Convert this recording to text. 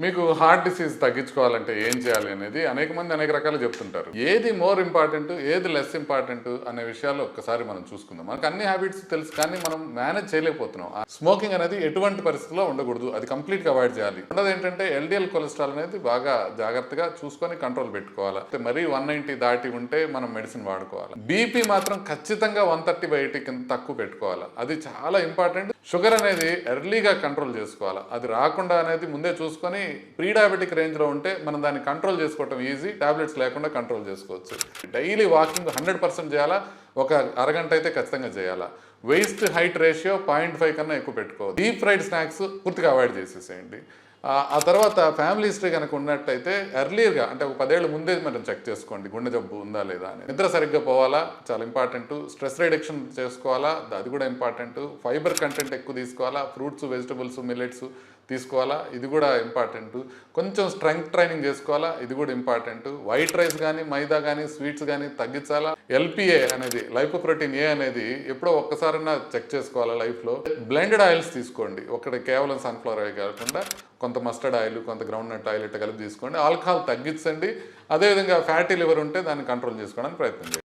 మీకు heart disease తగ్గించుకోవాలంటే ఏం చేయాలి అనేది అనేక మంది అనేక రకాలు చెప్తుంటారు. ఏది మోర్ ఇంపార్టెంట్, ఏది లెస్ ఇంపార్టెంట్ అనే విషయాలు ఒక్కసారి మనం చూసుకుందాం. మనకు అన్ని హ్యాబిట్స్ తెలుసు, కానీ మనం మేనేజ్ చేయలేకపోతున్నాం. స్మోకింగ్ అనేది ఎటువంటి పరిస్థితుల్లో ఉండకూడదు, అది కంప్లీట్గా అవాయిడ్ చేయాలి. ఉన్నది ఏంటంటే ఎల్డిఎల్ కొలెస్ట్రాల్ అనేది బాగా జాగ్రత్తగా చూసుకొని కంట్రోల్ పెట్టుకోవాలి. మరీ 190 దాటి ఉంటే మనం మెడిసిన్ వాడుకోవాలి. బీపీ మాత్రం ఖచ్చితంగా 130/80 కింద తక్కువ పెట్టుకోవాలి, అది చాలా ఇంపార్టెంట్. షుగర్ అనేది ఎర్లీగా కంట్రోల్ చేసుకోవాలి, అది రాకుండా అనేది ముందే చూసుకొని ప్రీ డయాబెటిక్ రేంజ్లో ఉంటే మనం దాన్ని కంట్రోల్ చేసుకోవటం ఈజీ, టాబ్లెట్స్ లేకుండా కంట్రోల్ చేసుకోవచ్చు. డైలీ వాకింగ్ 100% చేయాలా, ఒక అరగంట అయితే ఖచ్చితంగా చేయాలా. వెయిస్ట్ హైట్ రేషియో 0.5 కన్నా ఎక్కువ పెట్టుకోవద్దు. డీప్ ఫ్రైడ్ స్నాక్స్ పూర్తిగా అవాయిడ్ చేసేసేయండి. ఆ తర్వాత ఫ్యామిలీ హిస్టరీ కనుక ఉన్నట్టయితే ఎర్లీగా, అంటే ఒక 10 ఏళ్ళ ముందే మనం చెక్ చేసుకోండి గుండె జబ్బు ఉందా లేదా అని. నిద్ర సరిగ్గా పోవాలా, చాలా ఇంపార్టెంట్. స్ట్రెస్ రిడక్షన్ చేసుకోవాలా, అది కూడా ఇంపార్టెంట్. ఫైబర్ కంటెంట్ ఎక్కువ తీసుకోవాలా, ఫ్రూట్స్, వెజిటబుల్స్, మిల్లెట్స్ తీసుకోవాలా, ఇది కూడా ఇంపార్టెంట్. కొంచెం స్ట్రెంగ్త్ ట్రైనింగ్ చేసుకోవాలా, ఇది కూడా ఇంపార్టెంట్. వైట్ రైస్ కానీ, మైదా కానీ, స్వీట్స్ కానీ తగ్గించాలా. ఎల్పిఏ అనేది, లైపోప్రోటీన్ ఏ అనేది ఎప్పుడో ఒక్కసారైనా చెక్ చేసుకోవాలా లైఫ్లో. బ్లెండెడ్ ఆయిల్స్ తీసుకోండి, ఒకటి కేవలం సన్ఫ్లవర్ ఆయిల్ కాకుండా కొంత మస్టర్డ్ ఆయిల్, కొంత గ్రౌండ్ నట్ ఆయిల్ ఇట్లా కలిపి తీసుకోండి. ఆల్కహాల్ తగ్గించండి. అదేవిధంగా ఫ్యాటీ లివర్ ఉంటే దాన్ని కంట్రోల్ చేసుకోవడానికి ప్రయత్నం చేయండి.